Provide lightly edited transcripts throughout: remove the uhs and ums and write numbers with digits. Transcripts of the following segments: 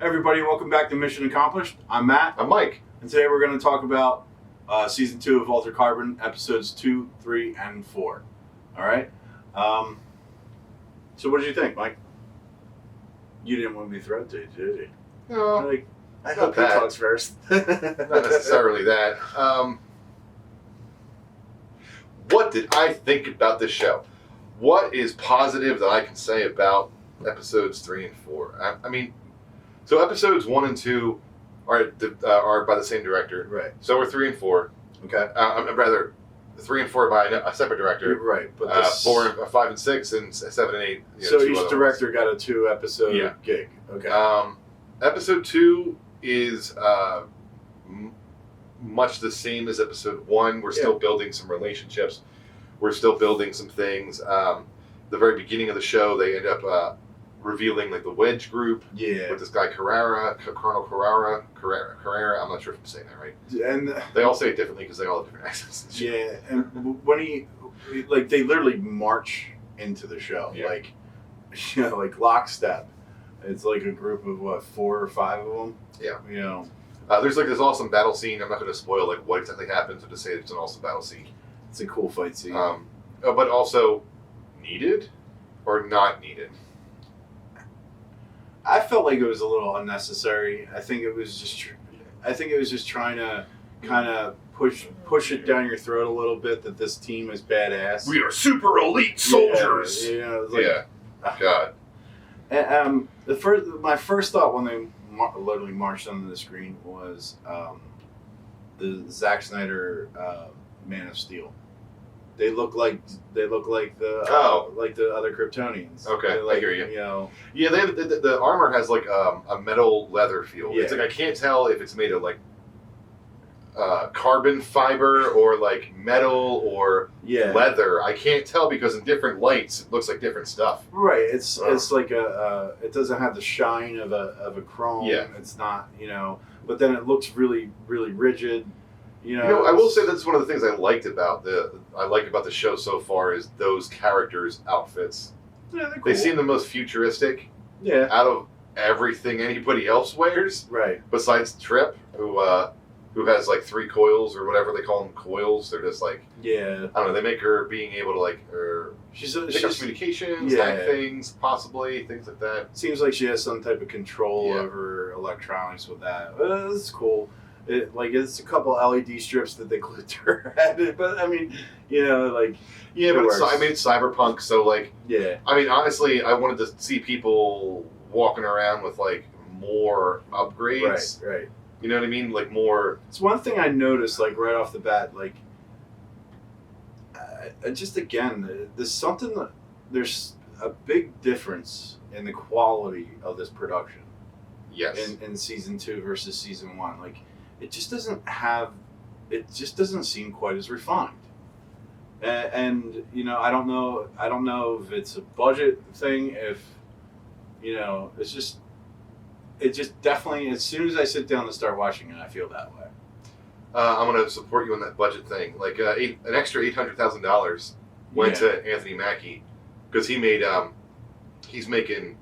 Everybody, welcome back to Mission Accomplished. I'm Matt. I'm Mike. And today we're going to talk about Season 2 of Altered Carbon, Episodes 2, 3, and 4. All right? So what did you think, Mike? You didn't want me to throw it to you, did you? No, Like, I hope he that. talks first. not necessarily that. What did I think about this show? What is positive that I can say about episodes 3 and 4? I mean, so episodes 1 and 2 are by the same director. Right. So are 3 and 4. Okay. Rather, 3 and 4 by a separate director. You're right. But this, 5 and 6 and 7 and 8. so two each other director got a 2-episode Yeah. gig. Okay. Episode 2 is much the same as episode 1. We're still building some relationships. We're still building some things. The very beginning of the show, they end up revealing like the Wedge group Yeah. with this guy Colonel Carrera. I'm not sure if I'm saying that right. And They all say it differently because they all have different accents. yeah, and when he, like, they literally march into the show, Yeah. like, like lockstep. It's like a group of what, 4 or 5 of them. Yeah. You know, There's like this awesome battle scene. I'm not going to spoil like what exactly happens, but to say it's an awesome battle scene. it's a cool fight scene. But also needed or not needed. I felt like it was a little unnecessary. I think it was just trying to kind of push it down your throat a little bit that this team is badass. We are super elite soldiers. Yeah, you know, it's like, Yeah. God. And, my first thought when they literally marched onto the screen was the Zack Snyder Man of Steel. They look like the like the other Kryptonians. Okay, They're like, I hear you. You know, Yeah, the armor has like a metal leather feel. Yeah. It's like I can't tell if it's made of like carbon fiber or like metal or yeah, leather. I can't tell because in different lights it looks like different stuff. right. It's like it doesn't have the shine of a chrome. Yeah. It's not, but then it looks really really rigid. I will say that's one of the things I liked about the show so far is those characters' outfits. Yeah, they're cool. They seem the most futuristic yeah, out of everything anybody else wears, right. besides Trip, who has like 3 coils or whatever they call them, coils. They're just like, Yeah, I don't know. They make her being able to like she's pick up communications, yeah. hack things, possibly things like that. seems like she has some type of control Yeah. over electronics with that. It's cool. It's a couple LED strips that they glued to her head, but I mean, like, Yeah, It but works. it's cyberpunk, so like, yeah, I mean, honestly, I wanted to see people walking around with like more upgrades. right. You know what I mean? Like more. It's one thing I noticed, like right off the bat, like, just again, there's a big difference in the quality of this production Yes. in season 2 versus season 1. Like, it just doesn't seem quite as refined. And I don't know if it's a budget thing, if it just definitely, as soon as I sit down to start watching it, I feel that way. I'm going to support you on that budget thing. Like an extra $800,000 went to Anthony Mackie because he made he's making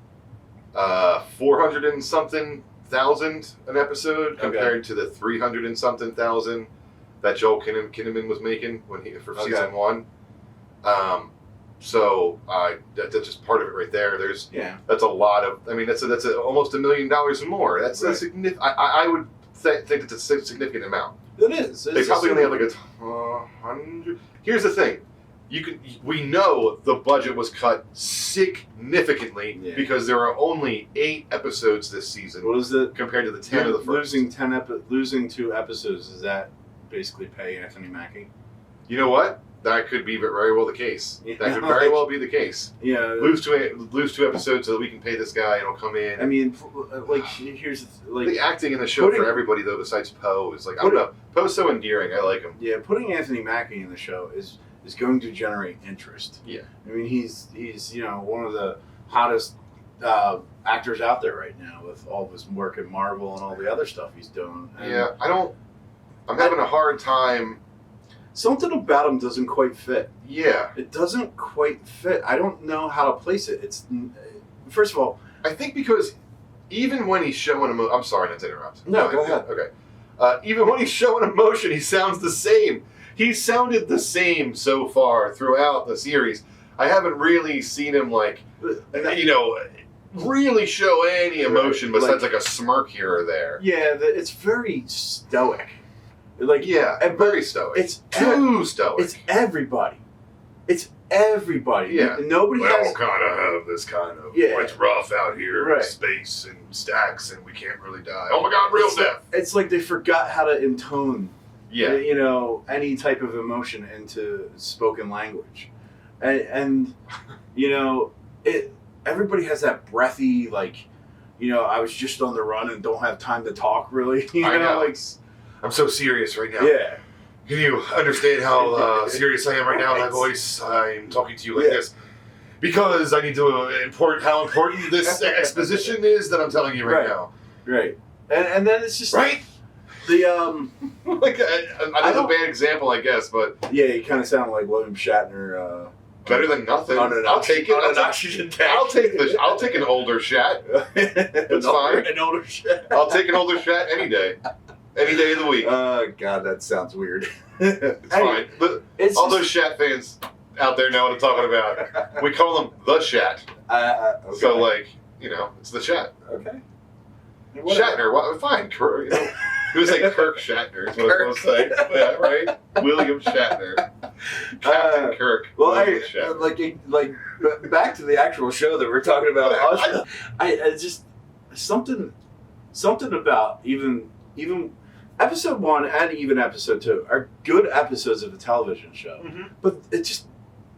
400 and something thousand an episode compared to the 300 and something thousand that Joel Kinnaman was making for season 1. So that's just part of it right there. That's a lot of. I mean, that's almost $1 million more. That's right. a significant. I would think it's a significant amount. It is. They probably only have like 100. Here's the thing. We know the budget was cut significantly because there are only 8 episodes this season. What is it? Compared to the 10 of the first? Losing 2 episodes, does that basically pay Anthony Mackie? You know what? That could be very well the case. Yeah. That could very well be the case. Yeah. Lose two episodes so that we can pay this guy and he'll come in. I mean, like, here's the acting in the show for everybody though, besides Poe, is like I don't know. Poe's so endearing. I like him. Yeah, putting Anthony Mackie in the show is going to generate interest. Yeah. I mean, he's one of the hottest actors out there right now with all of his work at Marvel and all the other stuff he's doing. And I'm having a hard time. Something about him doesn't quite fit. Yeah. It doesn't quite fit. I don't know how to place it. It's, first of all, I think because even when he's showing emotion, I'm sorry not to interrupt. No, go ahead. Okay. Even when he's showing emotion, he sounds the same. He sounded the same so far throughout the series. I haven't really seen him really show any emotion besides like a smirk here or there. Yeah, it's very stoic. Like Very stoic. It's too stoic. It's everybody. It's everybody. Yeah. Nobody has. kind of have this kind of. Yeah. It's rough out here. Right. Space and stacks, and we can't really die. Oh my God, real death. It's like they forgot how to intone. Yeah. Any type of emotion into spoken language, and everybody has that breathy I was just on the run and don't have time to talk really. I know. I'm so serious right now. Yeah. Can you understand how serious I am right now in my voice? I'm talking to you like this because I need to how important this exposition is that I'm telling you right now. Right. And then it's just right. The that's a bad example, I guess, but yeah, you kind of sound like William Shatner. Better than nothing. I'll take it. On an oxygen tank. I'll take an older Shat. That's fine. An older Shat. I'll take an older Shat any day. Any day of the week. God, that sounds weird. It's fine. But all those Shat fans out there know what I'm talking about. We call them the Shat. Okay. So, it's the Shat. Okay. Shatner, fine. It was like Kirk Shatner is what I was going to say. Yeah, right? William Shatner. Captain Kirk. Well, Shatner. Back to the actual show that we're talking about. I just something about even episode 1 and even episode 2 are good episodes of a television show, but it just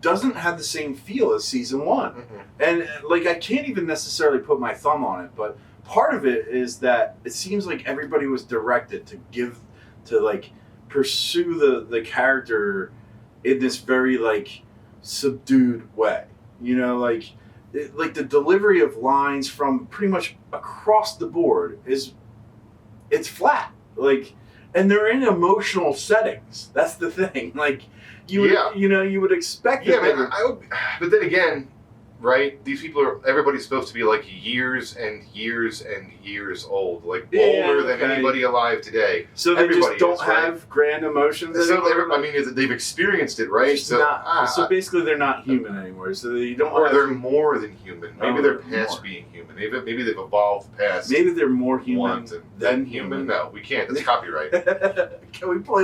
doesn't have the same feel as season 1. And I can't even necessarily put my thumb on it, but part of it is that it seems like everybody was directed to pursue the character in this very subdued way. The delivery of lines from pretty much across the board it's flat. And they're in emotional settings. That's the thing. You would expect that. Yeah, man, but then again, right? These people everybody's supposed to be years and years and years old, older than anybody alive today. So they just don't have grand emotions. So they've experienced it, right? So basically, they're not human anymore. So you don't. Or they're more than human. Maybe they're past being human. Maybe they've evolved past. Maybe they're more human than human. No, we can't. That's copyright. Can we play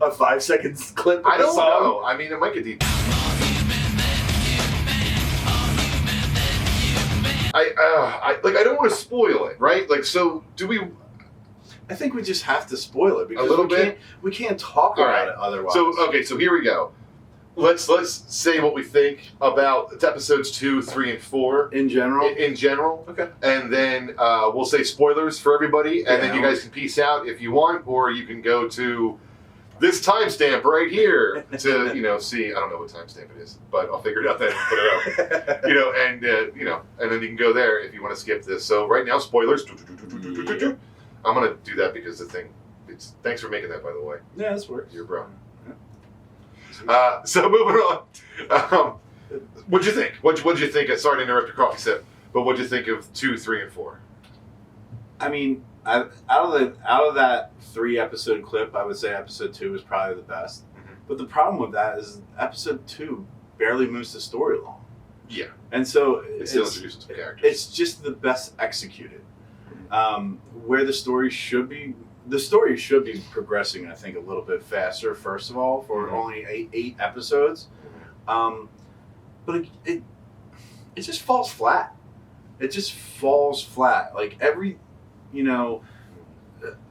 a 5-second clip of I don't the song? know. It might get deep. I don't want to spoil it, right? So do we? I think we just have to spoil it because we can't talk about it otherwise. So here we go. Let's say what we think about episodes 2, 3, and 4 in general. In general, okay. And then we'll say spoilers for everybody, and then you guys can peace out if you want, or you can go to this timestamp right here to see. I don't know what timestamp it is, but I'll figure it out then and put it up. And then you can go there if you want to skip this. So right now, spoilers. Yeah. I'm gonna do that because the thing. Thanks for making that, by the way. Yeah, this works. You're bro. So moving on. What'd you think? What'd you think? Sorry to interrupt your coffee sip, but what'd you think of 2, 3, and 4? Out of that 3-episode clip, I would say episode 2 is probably the best. But the problem with that is episode 2 barely moves the story along. Yeah. And so it still introduces some characters. It's just the best executed. Where the story should be progressing, I think, a little bit faster, first of all, for only 8 episodes. But it just falls flat. It just falls flat.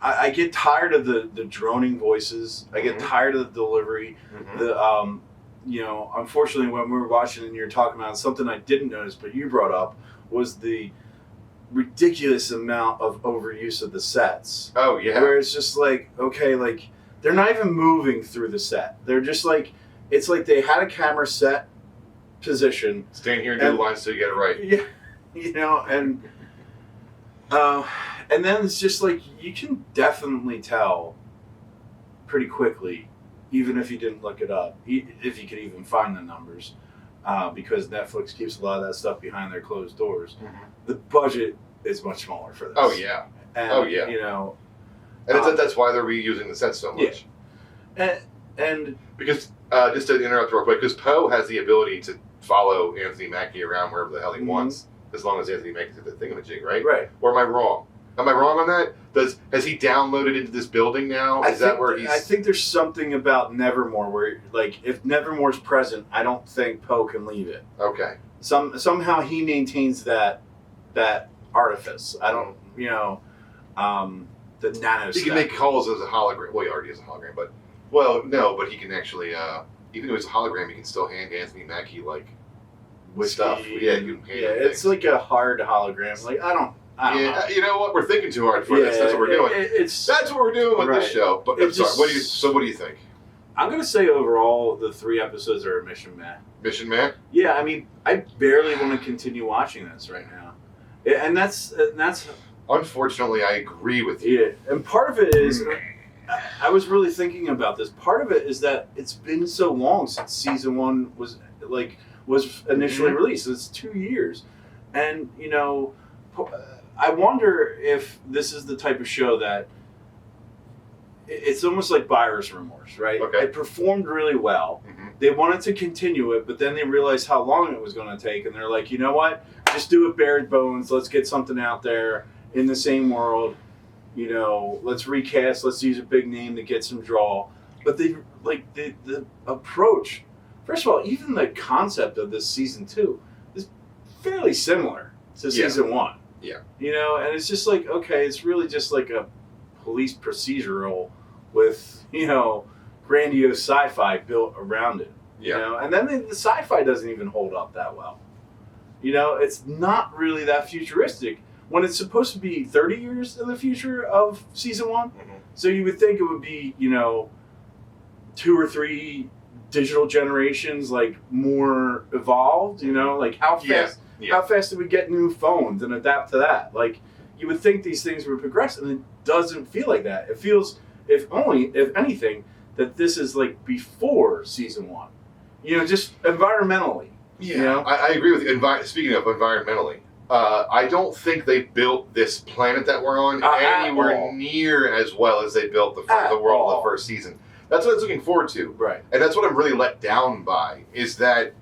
I get tired of the droning voices. I get tired of the delivery. Unfortunately, when we were watching and you were talking about something I didn't notice, but you brought up, was the ridiculous amount of overuse of the sets. Oh, yeah. Where it's just they're not even moving through the set. They're just it's like they had a camera set position. Stand here and do the lines till you get it right. Yeah, and then it's just you can definitely tell pretty quickly, even if you didn't look it up, if you could even find the numbers, because Netflix keeps a lot of that stuff behind their closed doors. The budget is much smaller for this. Oh yeah, And, oh yeah. You know, And that's why they're reusing the sets so much. Yeah. And because just to interrupt real quick, because Poe has the ability to follow Anthony Mackie around wherever the hell he wants, as long as Anthony Mackie's at the thingamajig, right? right. Or am I wrong? Am I wrong on that? Has he downloaded into this building now? Is that where he's? I think there's something about Nevermore where, like, if Nevermore's present, I don't think Poe can leave it. Okay. Somehow he maintains that artifice. I don't, you know, the nano. He can make calls as a hologram. Well, he already is a hologram, but but he can actually, even though he's a hologram, he can still hand Anthony Mackie like stuff. Yeah, you can hand him it's things. like a hard hologram. Like I don't know. You know what? We're thinking too hard for this. That's what we're doing. That's what we're doing with this show. But I'm sorry. What do you think? I'm gonna say overall, the 3 episodes are a mission, man. Mission Man? Yeah, I mean, I barely want to continue watching this right now, and that's. Unfortunately, I agree with you. Yeah, and part of it is, I was really thinking about this. Part of it is that it's been so long since season 1 was initially released. It's 2 years, and you know, I wonder if this is the type of show that it's almost like buyer's remorse, right? Okay. It performed really well. Mm-hmm. They wanted to continue it, but then they realized how long it was going to take, and they're like, you know what? Just do it bare bones. Let's get something out there in the same world. You know, let's recast. Let's use a big name to get some draw. But they the approach. First of all, even the concept of this season 2 is fairly similar to season 1. Yeah. You know, and it's just like, okay, it's really just like a police procedural with, you know, grandiose sci-fi built around it. Yeah. You know, and then the sci-fi doesn't even hold up that well. You know, it's not really that futuristic when it's supposed to be 30 years in the future of season 1. Mm-hmm. So you would think it would be, you know, 2 or 3 digital generations, like more evolved. You know, like how fast how fast do we get new phones and adapt to that? Like you would think these things would progress, and it doesn't feel like that. It feels, if anything, that this is like before season 1. You know, just environmentally. Yeah, you know? I agree with you. Speaking of environmentally, I don't think they built this planet that we're on anywhere near as well as they built the world of the first season. That's what I was looking forward to. Right. And that's what I'm really let down by, is that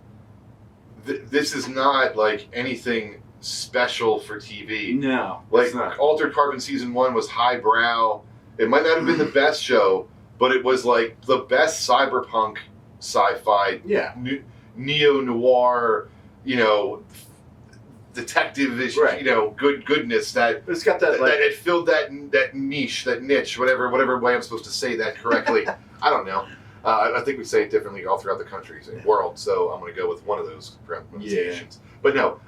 this is not like anything special for TV. No, like it's not. Altered Carbon season 1 was highbrow. It might not have been the best show, but it was like the best cyberpunk sci-fi, neo-noir, you know, detective-ish, you know, goodness that it's got that it filled that niche, that niche, whatever way I'm supposed to say that correctly. I don't know. I think we say it differently all throughout the countries and world, so I'm going to go with one of those pronunciations. But no,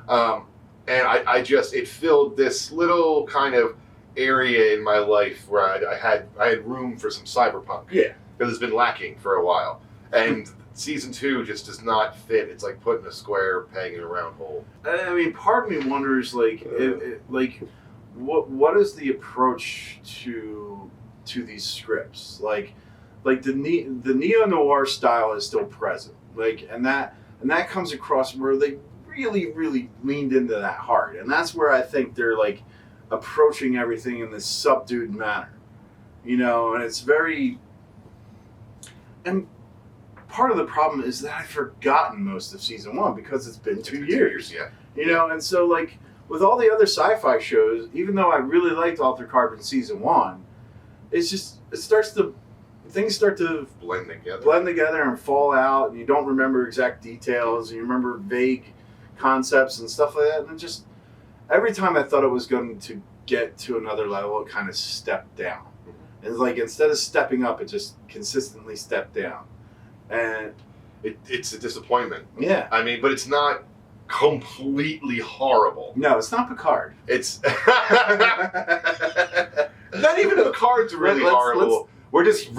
and I just, it filled this little kind of area in my life where I had room for some cyberpunk. Yeah. Because it's been lacking for a while. And season 2 just does not fit. It's like putting a square peg in a round hole. I mean, part of me wonders, like, what is the approach to these scripts? Like the neo noir style is still present. Like, and that comes across where they really, really leaned into that hard, and that's where I think they're like approaching everything in this subdued manner. You know, and it's very. And part of the problem is that I've forgotten most of season 1 because it's been 2 years. Yeah. You know, and so like with all the other sci-fi shows, even though I really liked Altered Carbon season 1, it's just things start to blend together and fall out, and you don't remember exact details, and you remember vague concepts and stuff like that. And it just every time I thought it was going to get to another level, it kind of stepped down. And like instead of stepping up, it just consistently stepped down. And it's a disappointment. Yeah. I mean, but it's not completely horrible. No, it's not Picard. It's not even Picard's really horrible. We're just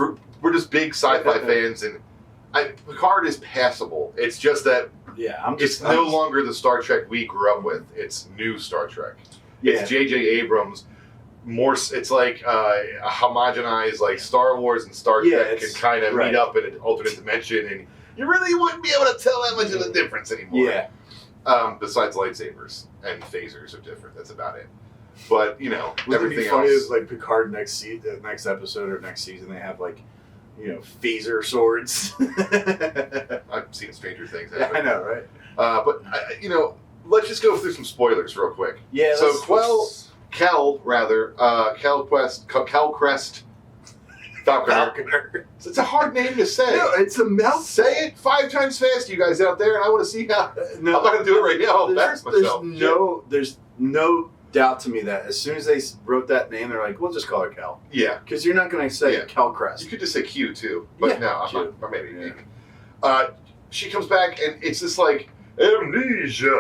big sci-fi fans, and Picard is passable. It's just that it's no longer the Star Trek we grew up with. It's new Star Trek. Yeah. It's J.J. Abrams. More, it's like a homogenized, like Star Wars and Star Trek can kind of meet up in an alternate dimension, and you really wouldn't be able to tell that much of a difference anymore. Yeah. Besides lightsabers and phasers are different. That's about it. But you know, Wouldn't it be everything funny else. if like Picard next episode or next season they have like, phaser swords. I've seen Stranger Things. Yeah, I know, right? But let's just go through some spoilers real quick. Yeah. So Kel Crest Falconer. It's a hard name to say. No, it's a mouth. Say it 5 times fast, you guys out there, and I want to see how. No, I'm not going to do it right now. I'll embarrass myself. There's no doubt to me that as soon as they wrote that name, they're like, we'll just call her Kel. Yeah. Because you're not going to say Kel Crest. You could just say Q too, but Yeah, no, I'm Q. not. Or maybe. She comes back, and it's just like amnesia.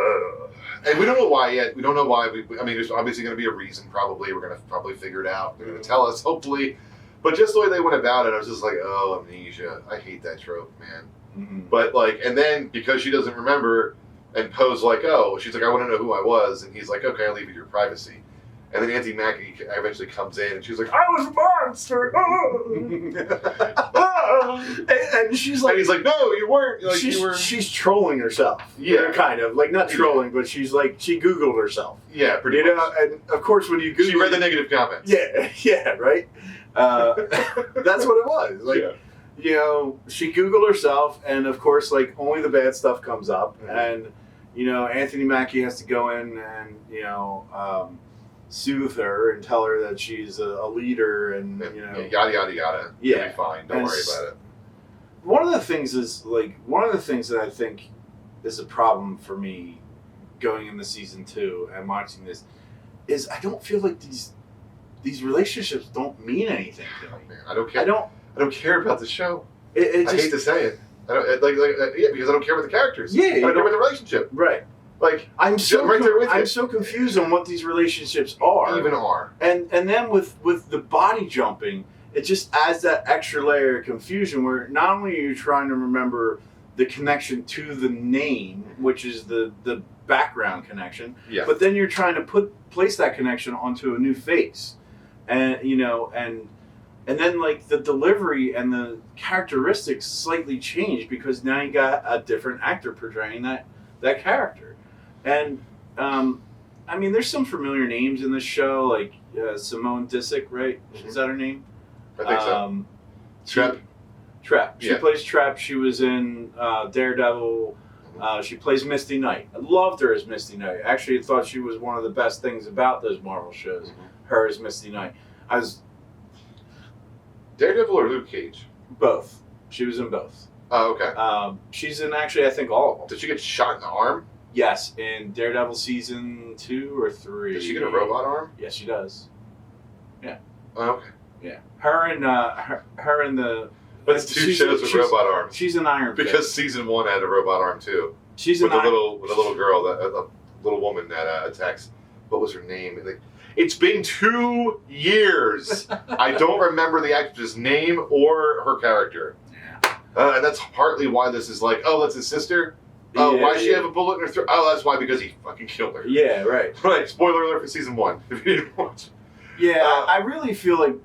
And we don't know why yet. We don't know why. There's obviously going to be a reason, probably. We're going to probably figure it out. They're going to tell us, hopefully. But just the way they went about it, I was just like, oh, amnesia. I hate that trope, man. Mm-hmm. But, and then because she doesn't remember, and Poe's like, oh, she's like, I want to know who I was. And he's like, okay, I'll leave you your privacy. And then Anthony Mackie eventually comes in, and she's like, I was a monster. And she's like, and he's like, no, you weren't. Like, she's trolling herself. Yeah. Kind of. Like, not trolling, but she's like, she Googled herself. Yeah, pretty much. And of course, when you Google she read the negative comments. Yeah, right? That's what it was. Like, she Googled herself, and of course, like, only the bad stuff comes up. Mm-hmm. And, Anthony Mackie has to go in and, soothe her and tell her that she's a leader and, yada, yada, yada. Yeah. You'll be fine. Don't worry about it. One of the things that I think is a problem for me going into season 2 and watching this is I don't feel like these relationships don't mean anything to me. Man, I don't care. I don't care about the show. I hate to say it. I don't because I don't care about the characters. Yeah, I don't care about the relationship. Right. Like I'm so right there with you. I'm so confused on what these relationships are. Even are. And then with the body jumping, it just adds that extra layer of confusion where not only are you trying to remember the connection to the name, which is the background connection, but then you're trying to place that connection onto a new face. And and then like the delivery and the characteristics slightly change because now you got a different actor portraying that character. And there's some familiar names in this show, like Simone Disick, right? Mm-hmm. Is that her name? I think so. Trap. She plays Trap. She was in Daredevil. She plays Misty Knight. I loved her as Misty Knight. Actually, I thought she was one of the best things about those Marvel shows. Mm-hmm. Her as Misty Knight. Daredevil or Luke Cage? Both. She was in both. Oh, okay. She's in actually, I think, all of them. Did she get shot in the arm? Yes, in Daredevil season 2 or 3. Did she get a robot arm? Yes, she does. Yeah. Oh, okay. Yeah. Her and the. That's 2 shows with robot arms. She's an Iron Fist. Because season 1 had a robot arm too. She's with a little girl, a little woman that attacks. What was her name? It's been 2 years. I don't remember the actress's name or her character. Yeah. And that's partly why this is like, oh, that's his sister. Oh, why does she have a bullet in her throat? Oh, that's why, because he fucking killed her. Yeah, right. Right. Spoiler alert for season 1. If you didn't watch. Yeah, I really feel like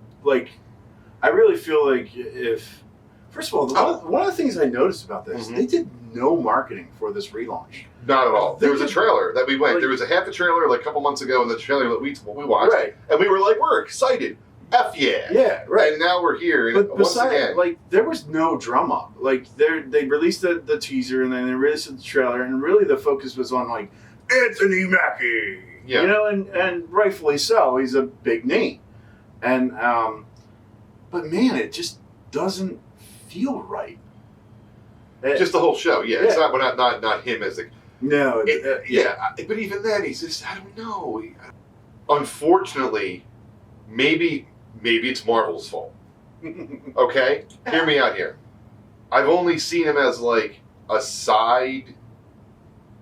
if first of all, one of the things I noticed about this, they did no marketing for this relaunch. Not at all. There was a trailer that we went. Like, there was a half a trailer like a couple months ago, and the trailer that we watched, right? And we were like, we're excited. F yeah. Yeah, right. And now we're here. And but once again, like, there was no drum up. Like, they released the teaser, and then they released the trailer, and really the focus was on like Anthony Mackie. Yeah. And rightfully so. He's a big name, and but man, it just doesn't feel right. Just the whole show. Yeah. It's not him as the. No. But even then, he's just, I don't know. Unfortunately, maybe it's Marvel's fault. Okay? Hear me out here. I've only seen him as like a side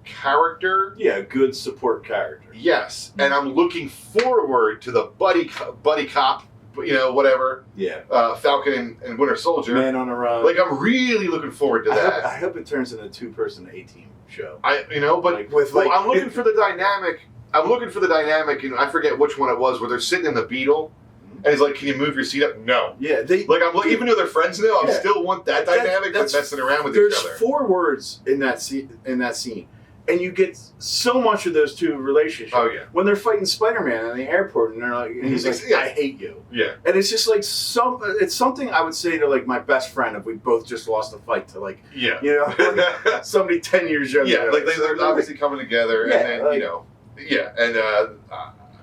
character. Yeah, a good support character. Yes. And I'm looking forward to the buddy cop, whatever. Yeah. Falcon and Winter Soldier. Man on a Run. Like, I'm really looking forward to that. I hope it turns into a 2-person A-team show. But I'm looking for the dynamic. I'm looking for the dynamic, and I forget which one it was, where they're sitting in the Beetle, and he's like, "Can you move your seat up?" No. Yeah, even though they're friends now, I still want that dynamic, but messing around with each other. There's 4 words in that scene. and you get so much of those two relationships. Oh yeah. When they're fighting Spider-Man in the airport, and they're like, and he's like, Yeah. "I hate you," Yeah. and it's just like it's something I would say to like my best friend if we both just lost a fight to like, Yeah. you know, like somebody 10 years younger. Yeah, like they're obviously coming together, Yeah, and then like- you know, yeah, and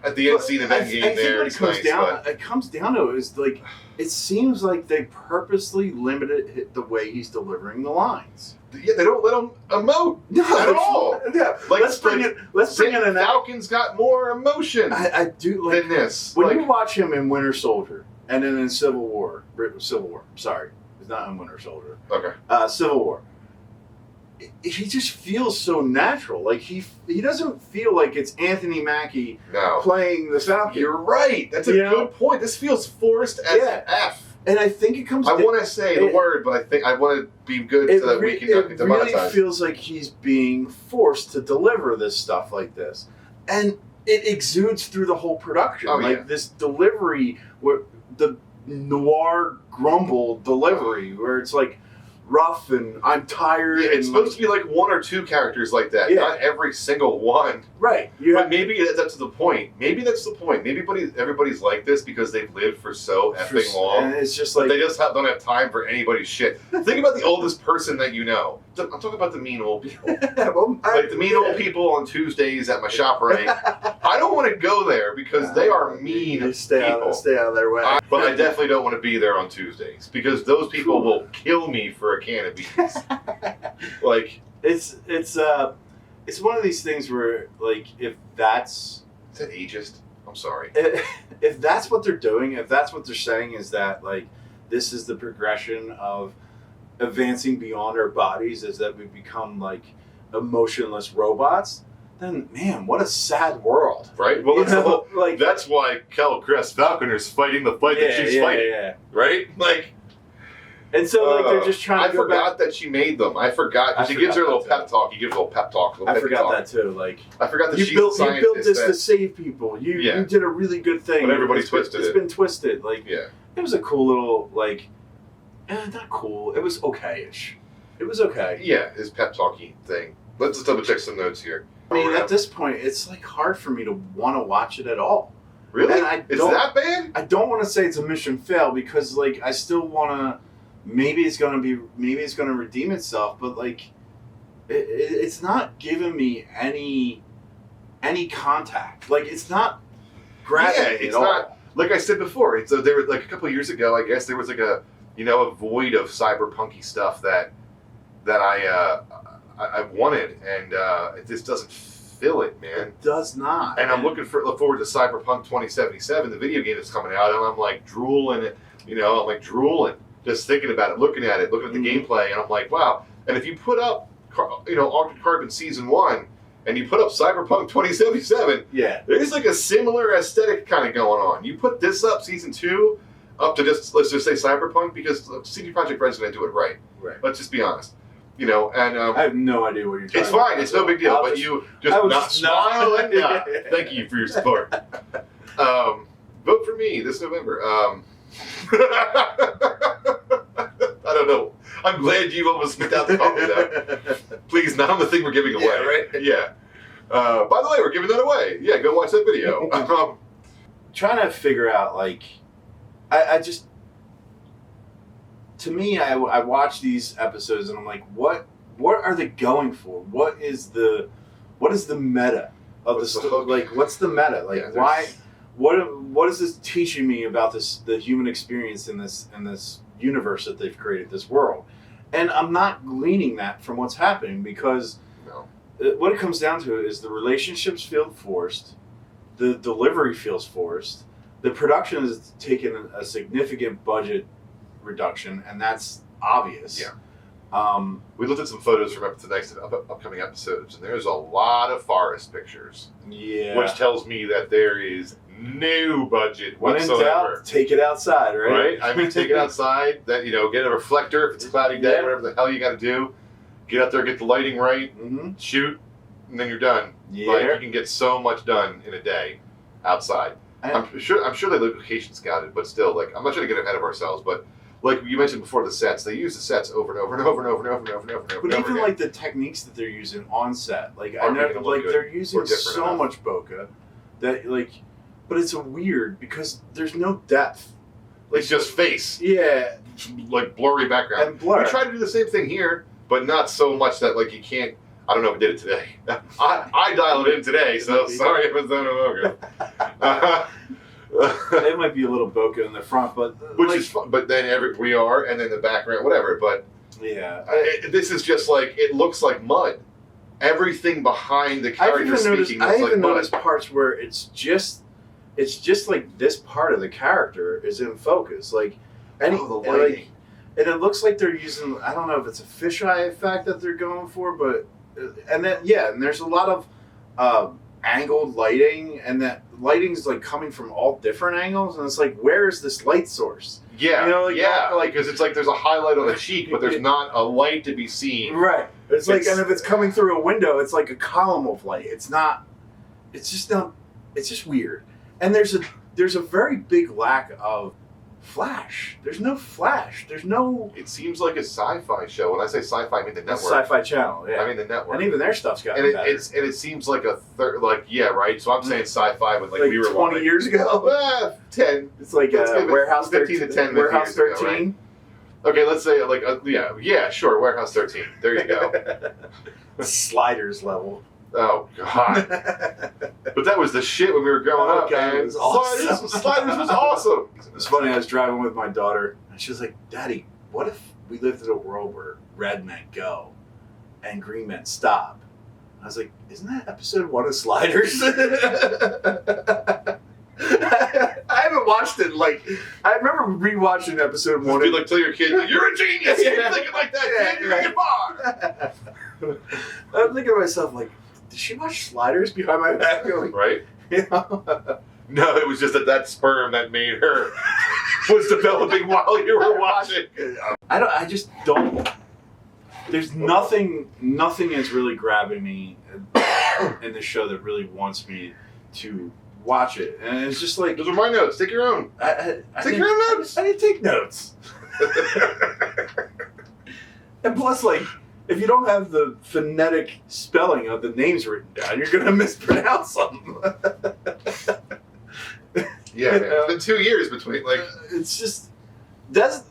at the end scene of Endgame, there what it's nice, but it comes down to is like it seems like they purposely limited the way he's delivering the lines. yeah, they don't let him emote at all. Yeah, Like, let's bring it. Let's bring in an. Falcon's got more emotion I do like than this. when Like, you watch him in Winter Soldier and then in Civil War. Sorry, it's not in Winter Soldier. okay, Civil War. He just feels so natural. Like he doesn't feel like it's Anthony Mackie no, playing the Falcon. you're right. That's a You know? good point. This feels forced as Yeah. F. And I think it comes. I want to say the word, but I think I want to be good so that we can not get it really demonetized. feels like he's being forced to deliver this stuff like this, and it exudes through the whole production. Oh, like yeah. this delivery, where the noir grumble delivery, where it's like rough and I'm tired. Yeah, it's and supposed to be like one or two characters like that, Yeah. not every single one. right. You But have maybe that's the point. Maybe that's the point. Maybe everybody's like this because they've lived for so effing long. and it's just But like they just don't have time for anybody's shit. Think about the oldest person that you know. I'm talking about the mean old people. well, Like the mean old people on Tuesdays at my shop, right? I don't want to go there because they are mean You stay people. stay out of their way. But I definitely don't want to be there on Tuesdays because those people will kill me for a can of beans. Like, it's one of these things where like if that's is that ageist? I'm sorry. if that's what they're doing, if that's what they're saying is that like this is the progression of advancing beyond our bodies, is that we become like emotionless robots, then man, what a sad world. Right? Well, You that's, the know, whole, like that's why Kel Crest Falconer's fighting the fight that she's fighting. yeah. Right? Like, And so like they're just trying I to go forgot that she made them. I forgot. 'Cause I she gives her a little forgot that pep talk. He gives a little pep talk. I forgot that too. Like I forgot that you she's built a you built this scientist. to save people. You Yeah. you did a really good thing. But everybody It's been- twisted It's it. been twisted. Like Yeah. it was a cool little like not cool. It was okay-ish. It was okay. Yeah, his pep talky thing. Let's just double check some notes here. I mean, at this point, it's like hard for me to want to watch it at all. Really? And I Is don't- that bad? I don't want to say it's a mission fail because, like, I still want to. Maybe it's gonna redeem itself, but like, it's not giving me any contact. Like, it's not grabbing me it's at all. not. Like I said before, it's there was like a couple of years ago. I guess there was like a void of cyberpunky stuff that I wanted, and it just doesn't fill it, man. It does not. And I'm look forward to Cyberpunk 2077, the video game that's coming out, and I'm like drooling, I'm like drooling, just thinking about it, looking at the gameplay, and I'm like, wow. And if you put up, Altered Carbon Season 1, and you put up Cyberpunk 2077, Yeah. there's like a similar aesthetic kind of going on. You put this up, Season 2, up to let's just say Cyberpunk, because CD Projekt Red's going to do it right. Right. Let's just be honest. And I have no idea what you're talking it's about. fine. It's no big deal. I'll But just- you I just was not just smile not- and nod. Thank you for your support. Vote for me this November. I don't know. I'm glad you almost spit out the coffee though. Please, not on the thing we're giving away. Yeah, right? Yeah. By the way, we're giving that away. Yeah, go watch that video. Trying to figure out, like, I just, to me, I watch these episodes and I'm like, what are they going for? What is the meta of What's the the story? hook? Like, what's the meta? Like, Yeah, why? What is this teaching me about the human experience in this universe that they've created, this world? And I'm not gleaning that from what's happening because No. what it comes down to is the relationships feel forced, the delivery feels forced, the production has taken a significant budget reduction, and that's obvious. Yeah. Um, We looked at some photos from the next upcoming episodes, and there's a lot of forest pictures, yeah. which tells me that there is no budget When in whatsoever. doubt, take it outside, right? Right? I mean, take it outside. That get a reflector if it's a cloudy day, Yeah. whatever the hell you got to do. Get out there, get the lighting right, Mm-hmm. shoot, and then you're done. Yeah. Like you can get so much done in a day outside. I'm sure they location scouted, but still, like I'm not trying to get ahead of ourselves, but like you mentioned before, the sets. They use the sets over and over and over and over and over and over and over and over. But and over even again. like the techniques that they're using on set, like I Aren't know, making them look like good they're using or different so enough. much bokeh that like, but it's a weird because there's no depth. Like it's just face, yeah, like blurry background. and blur. We try to do the same thing here, but not so much that like you can't. I don't know if we did it today. I dialed it in today, so sorry if it's not a logo. It might be a little bokeh in the front, but Which like, is fun, but then we are, and then the background, whatever. But yeah. this is just like it looks like mud. Everything behind the I've character even noticed. speaking I looks like even mud. noticed parts where it's just like this part of the character is in focus, like any Oh, the and, lighting. like, and it looks like they're using. I don't know if it's a fisheye effect that they're going for, but and then and there's a lot of angled lighting, and that lighting's like coming from all different angles, and it's like, where is this light source? Yeah, You know, like yeah, that, like- because it's like there's a highlight on the cheek, but there's not a light to be seen. Right. It's like, It's- and if it's coming through a window, it's like a column of light. It's not. It's just not. It's just weird. And there's a very big lack of flash. There's no flash. There's no It seems like a sci-fi show. When I say sci-fi, I mean the network. Sci-Fi Channel. Yeah. I mean the network. and even their stuff's gotten and better. it seems like a third, like yeah, right. So I'm saying sci-fi, but like, like we were 20 years ago. 10. It's like Let's give it Warehouse 15 13. to 10 Warehouse years ago, 13. Okay, let's say like yeah, sure, Warehouse 13. There you go. Sliders level. Oh god, but that was the shit when we were growing Oh, up, God, man. it was awesome. Sliders was awesome. It's funny. I was driving with my daughter, and she was like, "Daddy, what if we lived in a world where red men go and green men stop?" I was like, "Isn't that episode 1 of Sliders?" I haven't watched it. Like, I remember rewatching episode 1. Be like, tell your kid, you're a genius. You're Yeah. thinking like that, Yeah, kid. You're right. a bar. I'm thinking to myself, like, did she watch Sliders behind my back? Going, Right? you know? No, it was just that sperm that made her was developing while you were watching. I just don't. There's nothing is really grabbing me in the show that really wants me to watch it, and it's just like Those are my notes. Take your own. I Take didn't- your own notes. I didn't take notes, and plus, like, if you don't have the phonetic spelling of the names written down, you're gonna mispronounce them. Yeah, man. It's been 2 years between like. It's just that's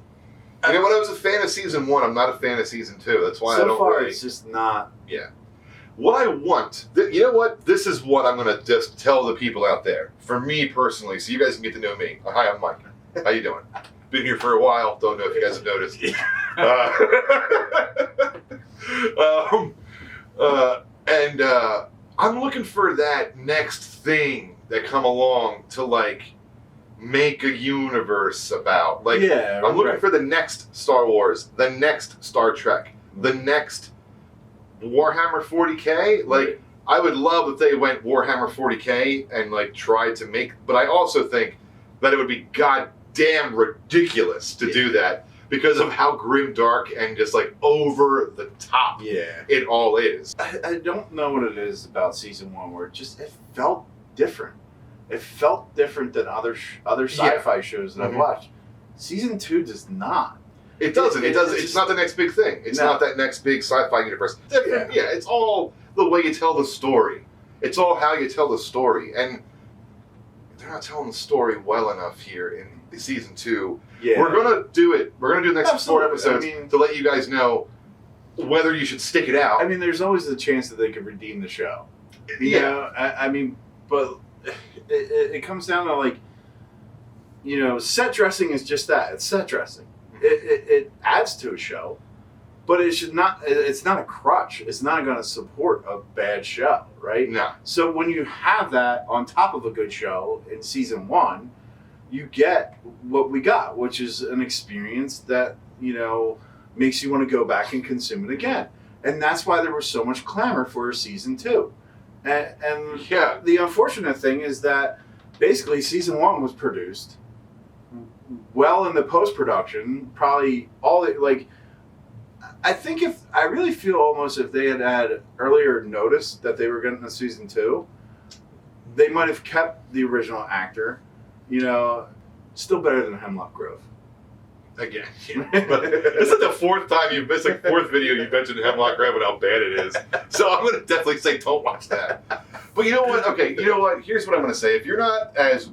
You know what? I was a fan of season 1. I'm not a fan of season 2. That's why I so don't far. really. It's just not. What I want, you know what? This is what I'm gonna just tell the people out there. For me personally, so you guys can get to know me. Hi, I'm Mike. How you doing? Been here for a while. Don't know if you guys have noticed. I'm looking for that next thing that come along to like make a universe about. Like, yeah, I'm looking right. for the next Star Wars, the next Star Trek, the next Warhammer 40K. Like, Right. I would love if they went Warhammer 40K and like tried to make, but I also think that it would be goddamn ridiculous to do that because of how grim, dark, and just like over the top Yeah. it all is. I don't know what it is about season 1 where it felt different. It felt different than other sci-fi shows that I've Mhm. watched. Season 2 does not. It doesn't. It doesn't. It's It's not the next big thing. It's No. not that next big sci-fi universe. Different. Yeah. Yeah. It's all the way you tell the story. It's all how you tell the story, and they're not telling the story well enough here in season 2. Yeah. We're gonna do it. We're gonna do the next Absolutely. 4 episodes I mean- to let you guys know whether you should stick it out. I mean, there's always the chance that they could redeem the show. You yeah. know? I mean, but it comes down to, like, you know, set dressing is just that. It's set dressing. It adds to a show, but it should not. It's not a crutch. It's not going to support a bad show, right? No. So when you have that on top of a good show in season 1, you get what we got, which is an experience that, you know, makes you want to go back and consume it again. And that's why there was so much clamor for a season 2. And Yeah. the unfortunate thing is that basically season 1 was produced well in the post-production, probably all the, like, I really feel almost if they had earlier notice that they were getting a season 2, they might have kept the original actor, you know, still better than Hemlock Grove. Again. But this is the fourth time you've missed, like, fourth video you mentioned Hemlock Grove and how bad it is. So I'm going to definitely say don't watch that. But you know what? Okay, you know what? Here's what I'm going to say. If you're not as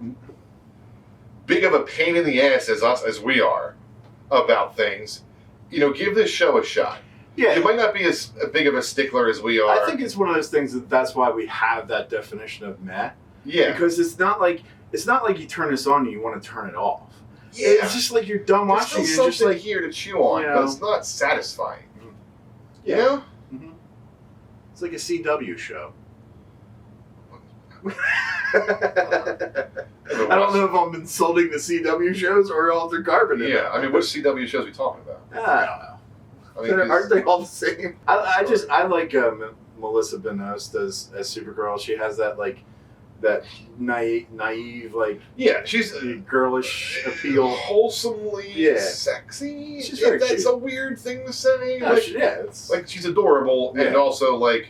big of a pain in the ass as us, as we are, about things, you know, give this show a shot. Yeah. You might not be as big of a stickler as we are. I think it's one of those things that's why we have that definition of meh. Yeah. Because it's not like you turn this on and you want to turn it off. Yeah. It's just like you're done watching. There's You're still just something like, here to chew on, you but know. it's not satisfying. Yeah. You know? Mhm. It's like a CW show. I don't know if I'm insulting the CW shows or Altered Carbon. Yeah, I mean, which CW shows are we talking about? I don't know. I mean, Aren't they all the same? I like Melissa Benoist as Supergirl. She has that that naive like yeah, she's girlish appeal. wholesomely sexy. She's very That's cute. a weird thing to say. Yeah, it's like she's adorable and Yeah. also like,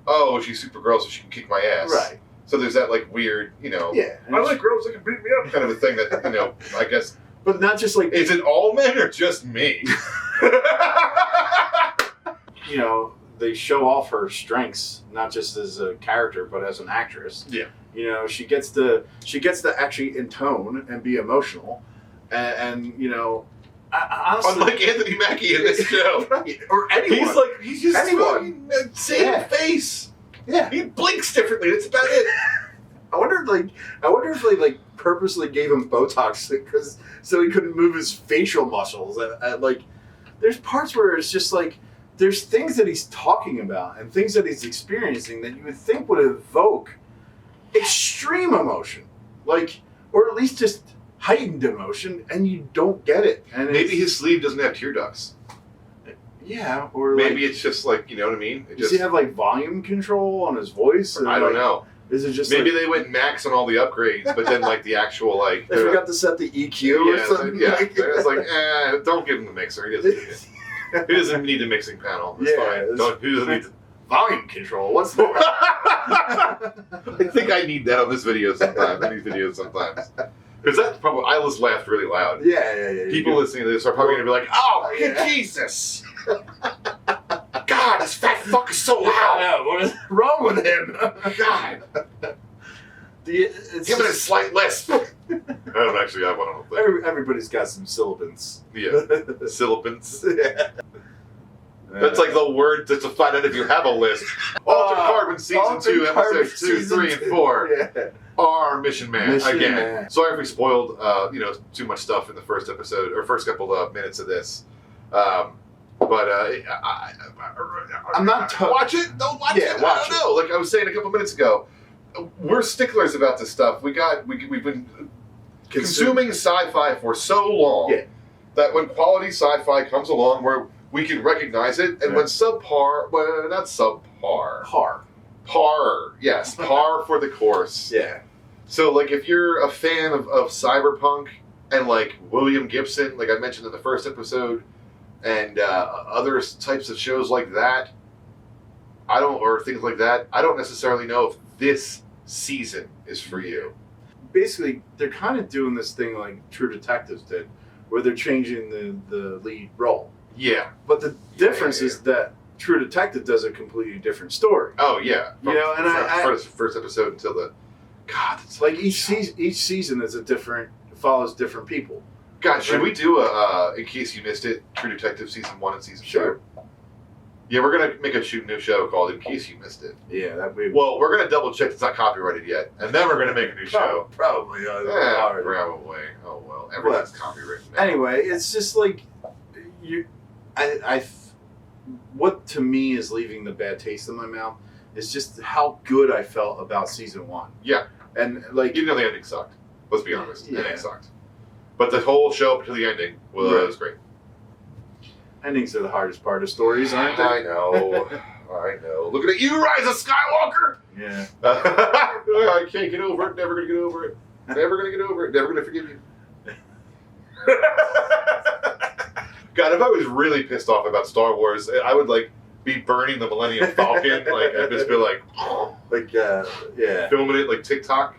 oh, she's Supergirl, so she can kick my ass. right. So there's that like weird, you know. Yeah, I like girls that can beat me up kind of a thing that, you know, I guess. but not just like Is it all men or just me? you know, they show off her strengths not just as a character but as an actress. Yeah. You know, she gets to actually intone and be emotional, and you know, honestly, Unlike Anthony Mackie in this show. right, or anyone. He's just Anyone. fucking same Yeah. face. Yeah. He blinks differently. That's about it. I wonder if they like purposely gave him Botox because so he couldn't move his facial muscles. Like, there's parts where it's just like there's things that he's talking about and things that he's experiencing that you would think would evoke extreme emotion, like, or at least just heightened emotion, and you don't get it. And Maybe his sleeve doesn't have tear ducts. yeah, or Maybe like, it's just like, you know what I mean? It does he have like volume control on his voice? I don't know. Is it just Maybe like, they went max on all the upgrades, but then like the actual like they forgot to set the EQ or something? Yeah, like, it's like, don't give him the mixer. He doesn't need it. He doesn't need the mixing panel. It's Yeah, fine. it's- He doesn't need to. volume control. What's that? I think I need that on this video sometimes. On these videos sometimes. Because that's probably, I just laughed really loud. Yeah. People listening to this are probably going to be like, oh, Yeah. Jesus. God, this fat fuck is so I loud. know. What is wrong with him? God. It's Give it a just- slight lisp. I don't actually have one, I don't think. everybody's got some syllabants. Yeah. Syllabants. Yeah. That's like the word to find out if you have a lisp. Altered Carbon Season Altered 2, Carbon Episodes 2, Season 3, and 2. 4 Yeah. are Mission Man. Mission Again, Man. sorry if we spoiled too much stuff in the first episode, or first couple of minutes of this. I'm not t- watch it. Don't watch Yeah, it. watch I don't know. Like I was saying a couple minutes ago, we're sticklers about this stuff. We've been consuming sci-fi for so long Yeah. that when quality sci-fi comes along, where we can recognize it, and Right. when subpar, well, not subpar, par. yes, par for the course. Yeah. So, like, if you're a fan of Cyberpunk and, like, William Gibson, like I mentioned in the first episode, and other types of shows like that, or things like that, I don't necessarily know if this season is for you. Basically, they're kind of doing this thing like True Detectives did, where they're changing the lead role. Yeah. But the difference is that True Detective does a completely different story. Oh, yeah. You know, and first episode until the... God, it's Like each season is follows different people. God, should we do in case you missed it, True Detective Season 1 and Season 2? Sure. Yeah, we're going to make a new show called In Case You Missed It. Yeah, that way. Well, we're going to double check it's not copyrighted yet, and then we're going to make a new show. Probably. Probably. Oh, well. Everything's copywritten now. Anyway, it's just like what to me is leaving the bad taste in my mouth is just how good I felt about season 1. Yeah. And like, Even though the ending sucked. Let's be honest. The Yeah. ending sucked. But the whole show up to the ending was great. endings are the hardest part of stories, aren't they? I know. I know. Looking at you, Rise of Skywalker! Yeah. I can't get over it. Never gonna get over it. Never gonna get over it. Never gonna forgive you. God, if I was really pissed off about Star Wars, I would like be burning the Millennium Falcon. Like I'd just be like, Like, yeah. filming it like TikTok.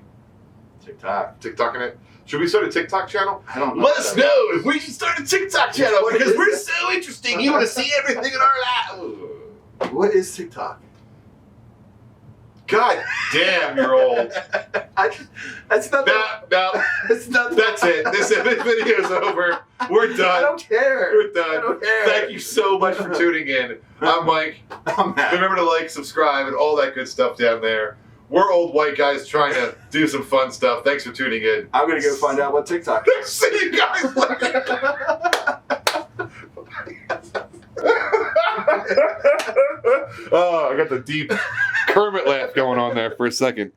TikTok. TikToking it. Should we start a TikTok channel? I don't know. Let us know if we should start a TikTok channel What because is we're it? so interesting. You want to see everything in our life. What is TikTok? God damn, you're old. That's not. No, It's not. that's it. This video's over. We're I done. don't care. We're I done. don't care. Thank you so much for tuning in. I'm Mike. I'm Matt. Remember to like, subscribe, and all that good stuff down there. We're old white guys trying to do some fun stuff. Thanks for tuning in. I'm gonna go find out what TikTok is. See you guys later. Oh, I got the deep Kermit laugh going on there for a second.